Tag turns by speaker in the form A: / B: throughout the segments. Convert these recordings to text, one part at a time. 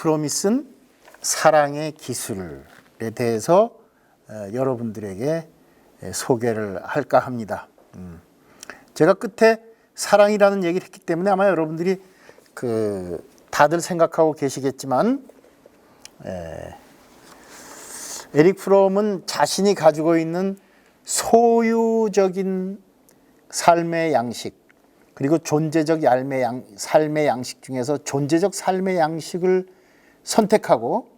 A: 프롬이 쓴 사랑의 기술에 대해서 여러분들에게 소개를 할까 합니다. 제가 끝에 사랑이라는 얘기를 했기 때문에 아마 여러분들이 다들 생각하고 계시겠지만 에릭 프롬은 자신이 가지고 있는 소유적인 삶의 양식 그리고 존재적 삶의 양식 중에서 존재적 삶의 양식을 선택하고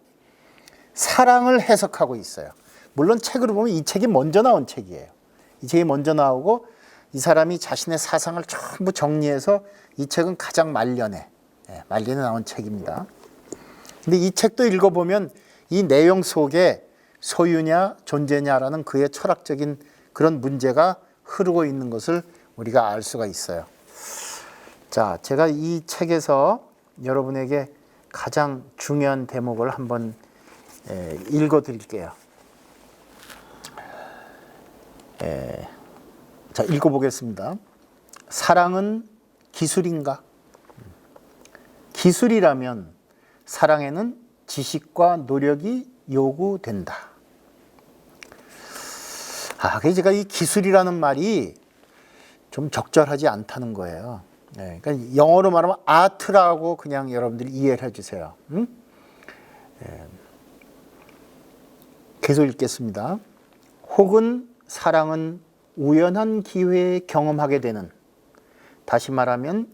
A: 사랑을 해석하고 있어요. 물론 책으로 보면 이 책이 먼저 나온 책이에요. 이 책이 먼저 나오고 이 사람이 자신의 사상을 전부 정리해서 이 책은 가장 말년에 나온 책입니다. 근데 이 책도 읽어보면 이 내용 속에 소유냐 존재냐라는 그의 철학적인 그런 문제가 흐르고 있는 것을 우리가 알 수가 있어요. 자, 제가 이 책에서 여러분에게 가장 중요한 대목을 한번 읽어 드릴게요. 자, 읽어보겠습니다. 사랑은 기술인가? 기술이라면 사랑에는 지식과 노력이 요구된다. 그래서 제가 이 기술이라는 말이 좀 적절하지 않다는 거예요. 그러니까 영어로 말하면 아트라고 그냥 여러분들이 이해를 해주세요. 계속 읽겠습니다. 혹은 사랑은 우연한 기회에 경험하게 되는, 다시 말하면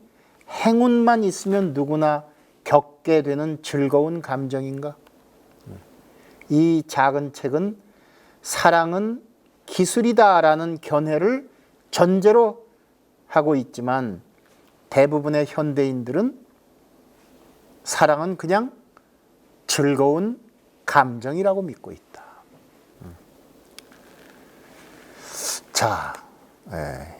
A: 행운만 있으면 누구나 겪게 되는 즐거운 감정인가? 이 작은 책은 사랑은 기술이다라는 견해를 전제로 하고 있지만 대부분의 현대인들은 사랑은 그냥 즐거운 감정이라고 믿고 있다. 자,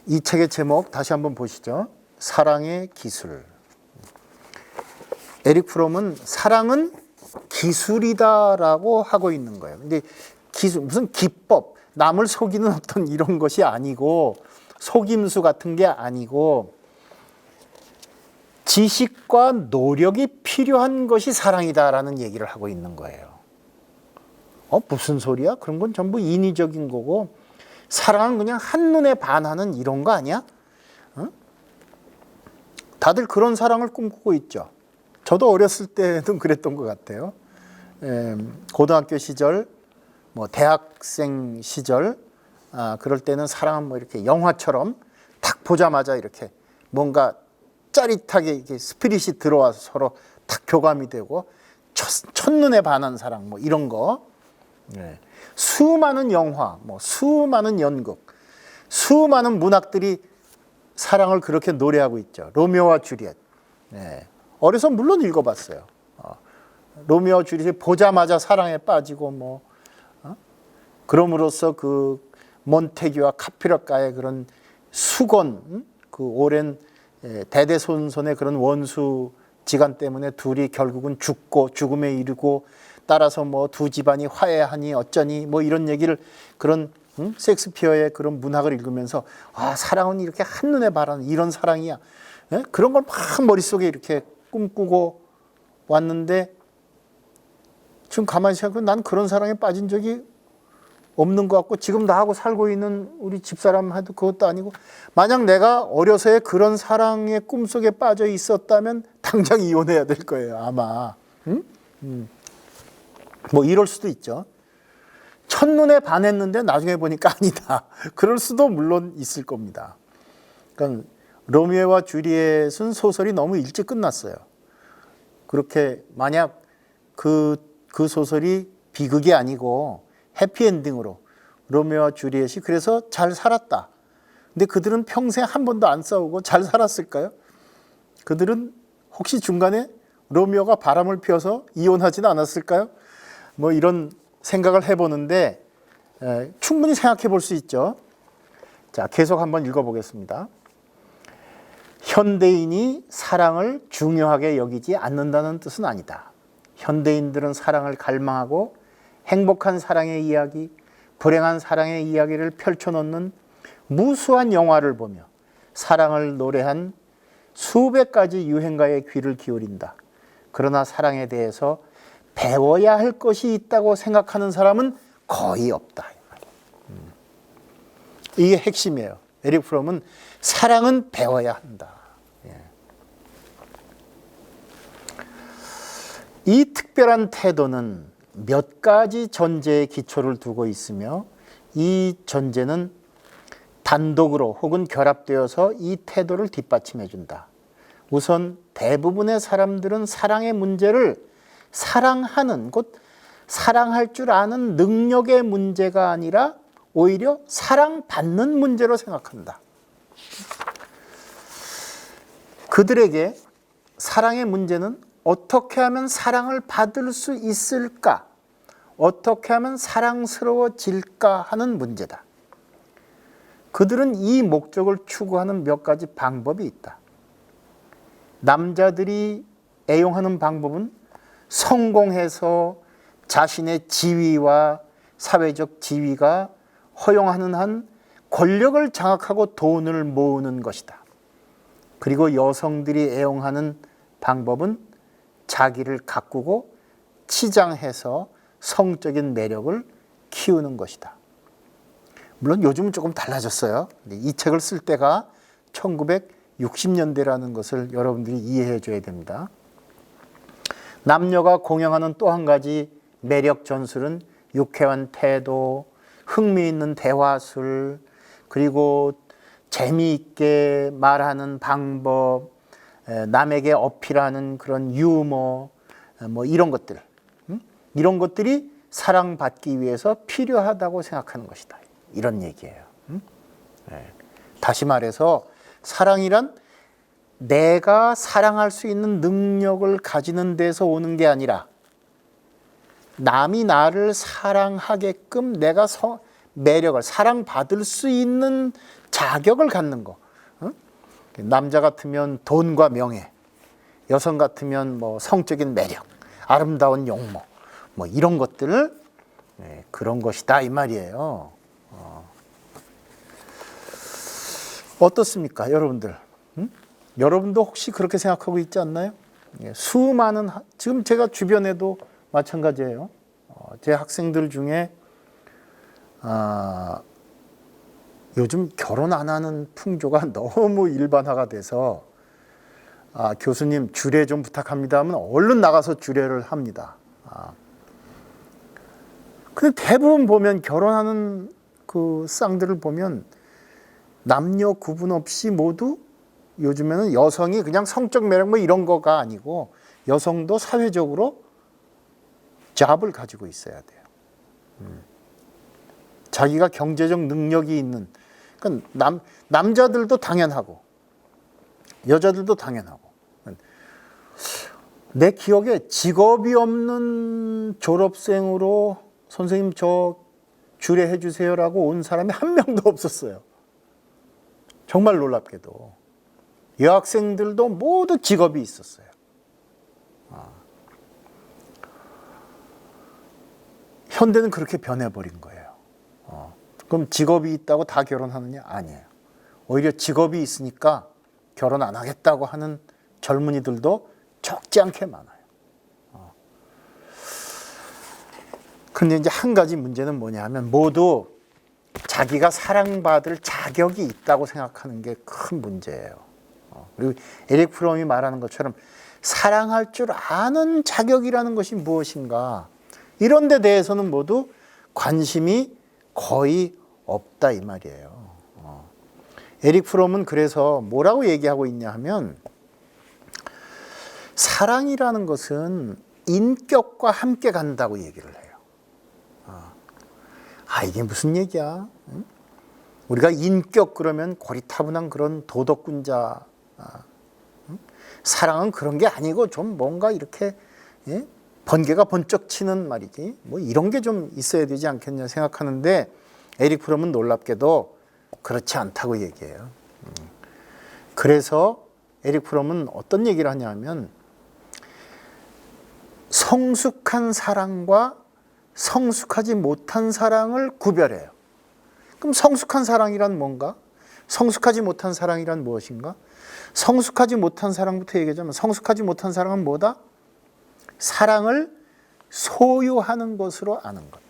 A: 이 책의 제목 다시 한번 보시죠. 사랑의 기술. 에릭 프롬은 사랑은 기술이다라고 하고 있는 거예요. 근데 기술, 무슨 기법, 남을 속이는 어떤 이런 것이 아니고 속임수 같은 게 아니고 지식과 노력이 필요한 것이 사랑이다라는 얘기를 하고 있는 거예요. 무슨 소리야? 그런 건 전부 인위적인 거고 사랑은 그냥 한눈에 반하는 이런 거 아니야? 다들 그런 사랑을 꿈꾸고 있죠. 저도 어렸을 때는 그랬던 것 같아요. 고등학교 시절, 대학생 시절, 그럴 때는 사랑은 이렇게 영화처럼 딱 보자마자 이렇게 뭔가 짜릿하게 이렇게 스피릿이 들어와서 서로 딱 교감이 되고 첫눈에 반한 사랑 이런 거. 수많은 영화, 수많은 연극, 수많은 문학들이 사랑을 그렇게 노래하고 있죠. 로미오와 주리엣. 어려서 물론 읽어봤어요. 로미오와 주리엣이 보자마자 사랑에 빠지고 그럼으로써 그 몬테규와 카피라까의 그런 수건, 그 오랜 대대손손의 그런 원수 지간 때문에 둘이 결국은 죽고 죽음에 이르고 따라서 두 집안이 화해하니 어쩌니 이런 얘기를 그런 셰익스피어의 그런 문학을 읽으면서 사랑은 이렇게 한눈에 반하는 이런 사랑이야. 그런 걸 막 머릿속에 이렇게 꿈꾸고 왔는데 지금 가만히 생각하면 난 그런 사랑에 빠진 적이 없는 것 같고 지금 나하고 살고 있는 우리 집사람한테 그것도 아니고 만약 내가 어려서의 그런 사랑의 꿈속에 빠져 있었다면 당장 이혼해야 될 거예요 아마. 이럴 수도 있죠. 첫눈에 반했는데 나중에 보니까 아니다. 그럴 수도 물론 있을 겁니다. 그러니까 로미오와 주리엣은 소설이 너무 일찍 끝났어요. 그렇게 만약 그 소설이 비극이 아니고 해피엔딩으로 로미오와 주리엣이 그래서 잘 살았다. 근데 그들은 평생 한 번도 안 싸우고 잘 살았을까요? 그들은 혹시 중간에 로미오가 바람을 피워서 이혼하지는 않았을까요? 이런 생각을 해보는데 충분히 생각해 볼 수 있죠. 자, 계속 한번 읽어보겠습니다. 현대인이 사랑을 중요하게 여기지 않는다는 뜻은 아니다. 현대인들은 사랑을 갈망하고 행복한 사랑의 이야기, 불행한 사랑의 이야기를 펼쳐놓는 무수한 영화를 보며 사랑을 노래한 수백 가지 유행가에 귀를 기울인다. 그러나 사랑에 대해서 배워야 할 것이 있다고 생각하는 사람은 거의 없다. 이게 핵심이에요. 에릭 프롬은 사랑은 배워야 한다. 이 특별한 태도는 몇 가지 전제의 기초를 두고 있으며 이 전제는 단독으로 혹은 결합되어서 이 태도를 뒷받침해 준다. 우선 대부분의 사람들은 사랑의 문제를 사랑하는, 곧 사랑할 줄 아는 능력의 문제가 아니라 오히려 사랑받는 문제로 생각한다. 그들에게 사랑의 문제는 어떻게 하면 사랑을 받을 수 있을까? 어떻게 하면 사랑스러워질까 하는 문제다. 그들은 이 목적을 추구하는 몇 가지 방법이 있다. 남자들이 애용하는 방법은 성공해서 자신의 지위와 사회적 지위가 허용하는 한 권력을 장악하고 돈을 모으는 것이다. 그리고 여성들이 애용하는 방법은 자기를 가꾸고 치장해서 성적인 매력을 키우는 것이다. 물론 요즘은 조금 달라졌어요. 이 책을 쓸 때가 1960년대라는 것을 여러분들이 이해해 줘야 됩니다. 남녀가 공용하는 또 한 가지 매력 전술은 유쾌한 태도, 흥미있는 대화술, 그리고 재미있게 말하는 방법, 남에게 어필하는 그런 유머, 뭐 이런 것들, 이런 것들이 사랑받기 위해서 필요하다고 생각하는 것이다. 이런 얘기예요. 다시 말해서 사랑이란 내가 사랑할 수 있는 능력을 가지는 데서 오는 게 아니라 남이 나를 사랑하게끔 내가 매력을, 사랑받을 수 있는 자격을 갖는 거. 남자 같으면 돈과 명예, 여성 같으면 뭐 성적인 매력, 아름다운 용모, 뭐 이런 것들을 그런 것이다 이 말이에요. 어떻습니까, 여러분들? 여러분도 혹시 그렇게 생각하고 있지 않나요? 수많은, 지금 제가 주변에도 마찬가지예요. 제 학생들 중에 요즘 결혼 안 하는 풍조가 너무 일반화가 돼서 교수님 주례 좀 부탁합니다 하면 얼른 나가서 주례를 합니다. 근데 대부분 보면 결혼하는 그 쌍들을 보면 남녀 구분 없이 모두 요즘에는 여성이 그냥 성적 매력 뭐 이런 거가 아니고 여성도 사회적으로 잡을 가지고 있어야 돼요. 자기가 경제적 능력이 있는, 그러니까 남자들도 당연하고 여자들도 당연하고. 내 기억에 직업이 없는 졸업생으로 선생님 저 주례해 주세요라고 온 사람이 한 명도 없었어요. 정말 놀랍게도 여학생들도 모두 직업이 있었어요. 현대는 그렇게 변해버린 거예요. 그럼 직업이 있다고 다 결혼하느냐? 아니에요. 오히려 직업이 있으니까 결혼 안 하겠다고 하는 젊은이들도 적지 않게 많아요. 그런데 이제 한 가지 문제는 뭐냐 하면 모두 자기가 사랑받을 자격이 있다고 생각하는 게 큰 문제예요. 그리고 에릭 프롬이 말하는 것처럼 사랑할 줄 아는 자격이라는 것이 무엇인가, 이런 데 대해서는 모두 관심이 거의 없다 이 말이에요. 에릭 프롬은 그래서 뭐라고 얘기하고 있냐 하면 사랑이라는 것은 인격과 함께 간다고 얘기를 해요. 이게 무슨 얘기야? 우리가 인격 그러면 고리타분한 그런 도덕군자, 사랑은 그런 게 아니고 좀 뭔가 이렇게 번개가 번쩍 치는 말이지, 뭐 이런 게 좀 있어야 되지 않겠냐 생각하는데 에릭 프롬은 놀랍게도 그렇지 않다고 얘기해요. 그래서 에릭 프롬은 어떤 얘기를 하냐면 성숙한 사랑과 성숙하지 못한 사랑을 구별해요. 그럼 성숙한 사랑이란 뭔가? 성숙하지 못한 사랑이란 무엇인가? 성숙하지 못한 사랑부터 얘기하자면 성숙하지 못한 사랑은 뭐다? 사랑을 소유하는 것으로 아는 것.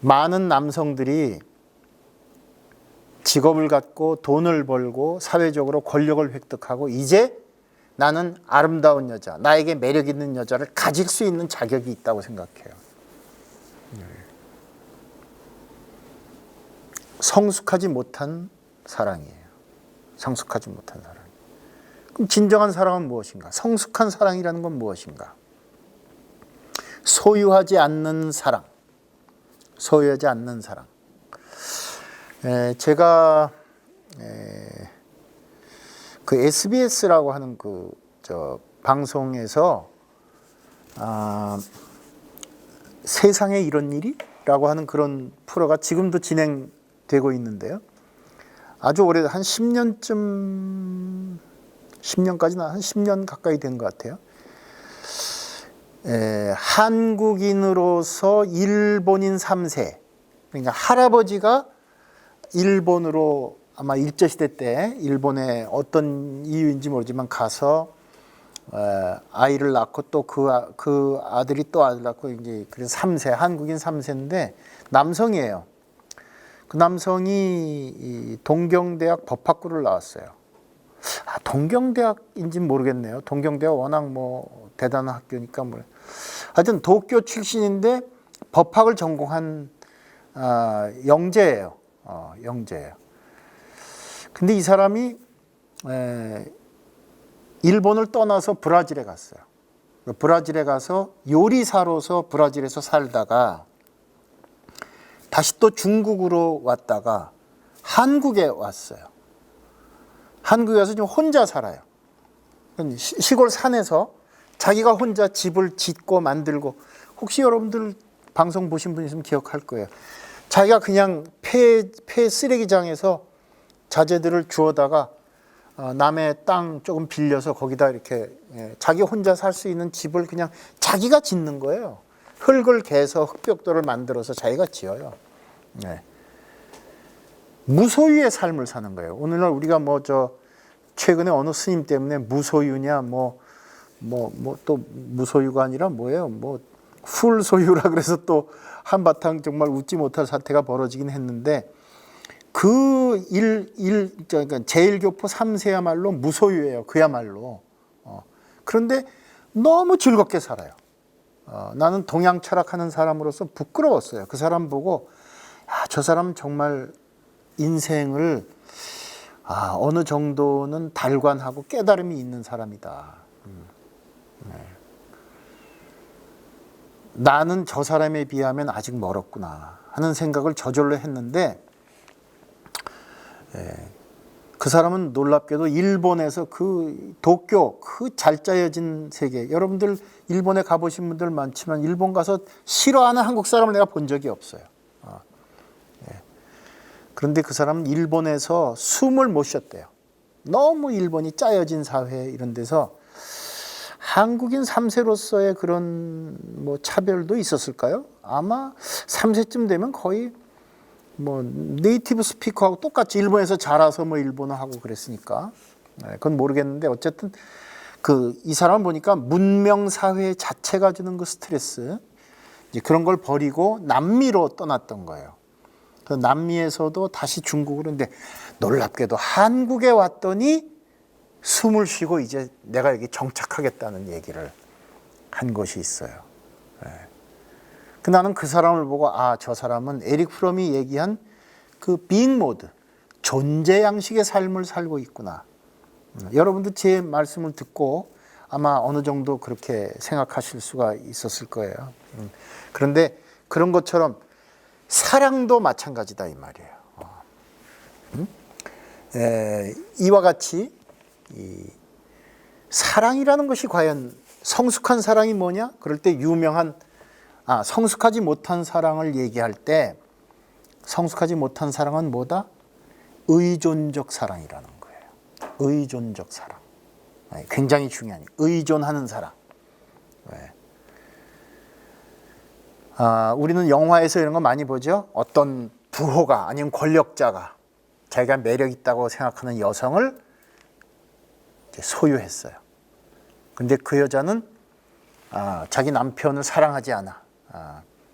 A: 많은 남성들이 직업을 갖고 돈을 벌고 사회적으로 권력을 획득하고 이제 나는 아름다운 여자, 나에게 매력 있는 여자를 가질 수 있는 자격이 있다고 생각해요. 성숙하지 못한 사랑이에요. 성숙하지 못한 사랑. 그럼 진정한 사랑은 무엇인가? 성숙한 사랑이라는 건 무엇인가? 소유하지 않는 사랑. 소유하지 않는 사랑. 제가 그 SBS라고 하는 방송에서 세상에 이런 일이라고 하는 그런 프로가 지금도 진행되고 있는데요. 아주 오래 한 10년까지는 한 10년 가까이 된 것 같아요. 한국인으로서 일본인 3세, 그러니까 할아버지가 일본으로 아마 일제시대 때 일본에 어떤 이유인지 모르지만 가서 아이를 낳고 또 그 아들이 또 아들 낳고 이제 그래서 3세, 한국인 3세인데 남성이에요. 그 남성이 동경대학 법학부를 나왔어요. 동경대학인지는 모르겠네요. 동경대학 워낙 뭐 대단한 학교니까 뭐. 하여튼 도쿄 출신인데 법학을 전공한 영재예요. 영재예요. 근데 이 사람이 일본을 떠나서 브라질에 갔어요. 브라질에 가서 요리사로서 브라질에서 살다가 다시 또 중국으로 왔다가 한국에 왔어요. 한국에 와서 좀 혼자 살아요. 시골 산에서 자기가 혼자 집을 짓고 만들고, 혹시 여러분들 방송 보신 분 있으면 기억할 거예요. 자기가 그냥 폐 쓰레기장에서 자재들을 주워다가 남의 땅 조금 빌려서 거기다 이렇게 자기 혼자 살 수 있는 집을 그냥 자기가 짓는 거예요. 흙을 개서 흙벽돌을 만들어서 자기가 지어요. 네. 무소유의 삶을 사는 거예요. 오늘날 우리가 최근에 어느 스님 때문에 무소유냐 또 무소유가 아니라 뭐예요? 풀소유라 그래서 또 한바탕 정말 웃지 못할 사태가 벌어지긴 했는데, 그러니까 제1교포 3세야말로 무소유예요. 그야말로. 그런데 너무 즐겁게 살아요. 나는 동양 철학하는 사람으로서 부끄러웠어요. 그 사람 보고 저 사람 정말 인생을 어느 정도는 달관하고 깨달음이 있는 사람이다. 네. 나는 저 사람에 비하면 아직 멀었구나 하는 생각을 저절로 했는데, 그 사람은 놀랍게도 일본에서 그 도쿄 그 잘 짜여진 세계, 여러분들 일본에 가보신 분들 많지만 일본 가서 싫어하는 한국 사람을 내가 본 적이 없어요. 그런데 그 사람은 일본에서 숨을 못 쉬었대요. 너무 일본이 짜여진 사회 이런 데서 한국인 3세로서의 그런 차별도 있었을까요? 아마 3세쯤 되면 거의 네이티브 스피커하고 똑같이 일본에서 자라서 일본어 하고 그랬으니까 그건 모르겠는데, 어쨌든 이 사람 보니까 문명 사회 자체가 주는 그 스트레스, 이제 그런 걸 버리고 남미로 떠났던 거예요. 그 남미에서도 다시 중국으로. 근데 놀랍게도 한국에 왔더니 숨을 쉬고 이제 내가 여기 정착하겠다는 얘기를 한 것이 있어요. 나는 그 사람을 보고 저 사람은 에릭 프롬이 얘기한 그 being mode, 존재 양식의 삶을 살고 있구나. 여러분도 제 말씀을 듣고 아마 어느 정도 그렇게 생각하실 수가 있었을 거예요. 그런데 그런 것처럼 사랑도 마찬가지다 이 말이에요. 이와 같이 사랑이라는 것이 과연 성숙한 사랑이 뭐냐? 그럴 때 유명한 성숙하지 못한 사랑을 얘기할 때, 성숙하지 못한 사랑은 뭐다? 의존적 사랑이라는 거예요. 의존적 사랑. 굉장히 중요한, 의존하는 사랑. 우리는 영화에서 이런 거 많이 보죠. 어떤 부호가 아니면 권력자가 자기가 매력 있다고 생각하는 여성을 이제 소유했어요. 근데 그 여자는 자기 남편을 사랑하지 않아.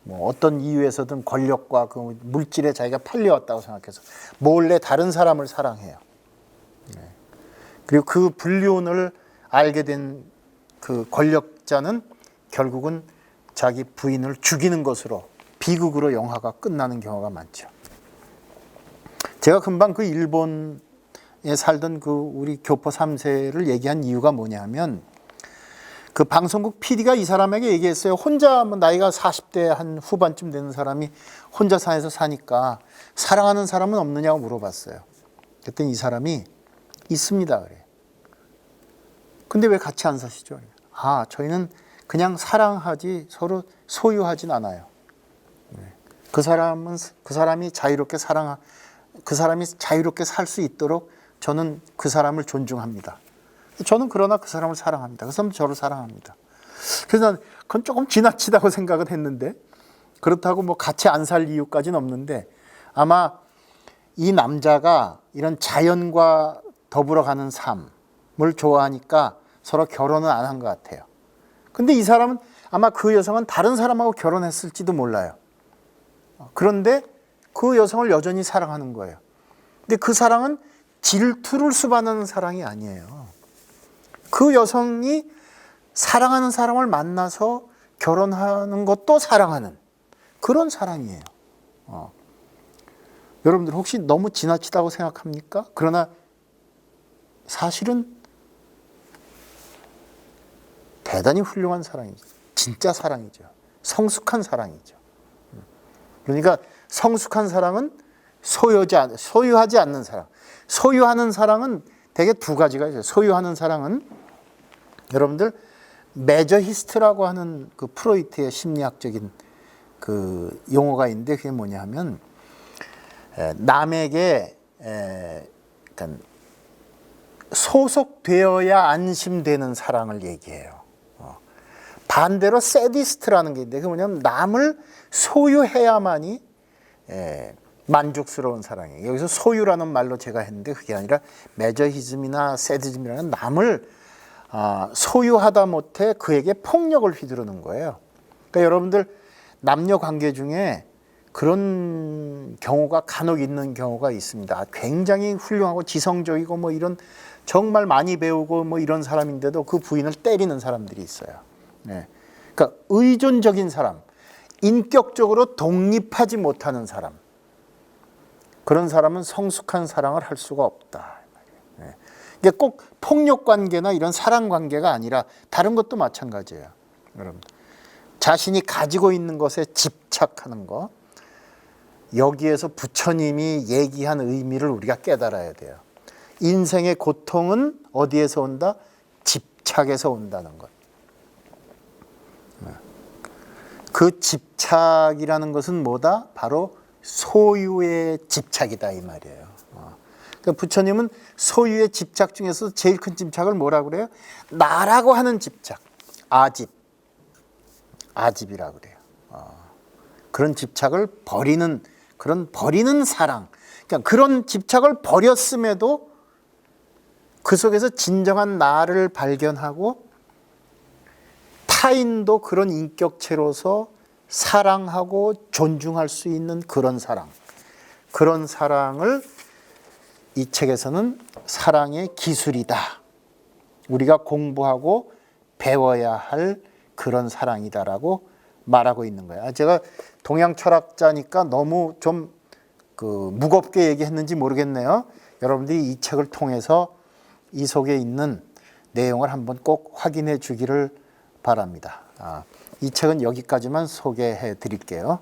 A: 뭐 어떤 이유에서든 권력과 그 물질에 자기가 팔려왔다고 생각해서 몰래 다른 사람을 사랑해요. 그리고 그 불륜을 알게 된 그 권력자는 결국은 자기 부인을 죽이는 것으로 비극으로 영화가 끝나는 경우가 많죠. 제가 금방 그 일본에 살던 그 우리 교포 3세를 얘기한 이유가 뭐냐면 그 방송국 PD가 이 사람에게 얘기했어요. 혼자 뭐 나이가 40대 한 후반쯤 되는 사람이 혼자 산에서 사니까 사랑하는 사람은 없느냐고 물어봤어요. 그랬더니 이 사람이 있습니다 그래. 근데 왜 같이 안 사시죠? 저희는 그냥 사랑하지 서로 소유하진 않아요. 그 사람이 자유롭게 그 사람이 자유롭게 살 수 있도록 저는 그 사람을 존중합니다. 저는 그러나 그 사람을 사랑합니다. 그 사람도 저를 사랑합니다. 그래서 난 그건 조금 지나치다고 생각을 했는데 그렇다고 뭐 같이 안 살 이유까지는 없는데 아마 이 남자가 이런 자연과 더불어 가는 삶을 좋아하니까 서로 결혼은 안 한 것 같아요. 근데 이 사람은 아마 그 여성은 다른 사람하고 결혼했을지도 몰라요. 그런데 그 여성을 여전히 사랑하는 거예요. 근데 그 사랑은 질투를 수반하는 사랑이 아니에요. 그 여성이 사랑하는 사람을 만나서 결혼하는 것도 사랑하는 그런 사랑이에요. 여러분들 혹시 너무 지나치다고 생각합니까? 그러나 사실은 대단히 훌륭한 사랑이죠. 진짜 사랑이죠. 성숙한 사랑이죠. 그러니까 성숙한 사랑은 소유하지 않는 사랑. 소유하는 사랑은 대개 두 가지가 있어요. 소유하는 사랑은 여러분들 매저히스트라고 하는 그 프로이트의 심리학적인 그 용어가 있는데 그게 뭐냐 하면 남에게 그러니까 소속되어야 안심되는 사랑을 얘기해요. 반대로 세디스트라는 게 있는데 그게 뭐냐면 남을 소유해야만이 만족스러운 사랑이에요. 여기서 소유라는 말로 제가 했는데 그게 아니라 매저히즘이나 세디즘이라는 남을 소유하다 못해 그에게 폭력을 휘두르는 거예요. 그러니까 여러분들 남녀 관계 중에 그런 경우가 간혹 있는 경우가 있습니다. 굉장히 훌륭하고 지성적이고 뭐 이런 정말 많이 배우고 뭐 이런 사람인데도 그 부인을 때리는 사람들이 있어요. 그러니까 의존적인 사람, 인격적으로 독립하지 못하는 사람, 그런 사람은 성숙한 사랑을 할 수가 없다. 이게 꼭 폭력 관계나 이런 사랑 관계가 아니라 다른 것도 마찬가지예요. 여러분, 자신이 가지고 있는 것에 집착하는 거, 여기에서 부처님이 얘기한 의미를 우리가 깨달아야 돼요. 인생의 고통은 어디에서 온다? 집착에서 온다는 것. 그 집착이라는 것은 뭐다? 바로 소유의 집착이다 이 말이에요. 그러니까 부처님은 소유의 집착 중에서 제일 큰 집착을 뭐라고 그래요? 나라고 하는 집착, 아집이라고 그래요. 그런 집착을 버리는 사랑. 그러니까 그런 집착을 버렸음에도 그 속에서 진정한 나를 발견하고 타인도 그런 인격체로서 사랑하고 존중할 수 있는 그런 사랑. 그런 사랑을 이 책에서는 사랑의 기술이다. 우리가 공부하고 배워야 할 그런 사랑이다라고 말하고 있는 거예요. 제가 동양 철학자니까 너무 좀 무겁게 얘기했는지 모르겠네요. 여러분들이 이 책을 통해서 이 속에 있는 내용을 한번 꼭 확인해 주기를 바랍니다. 이 책은 여기까지만 소개해 드릴게요.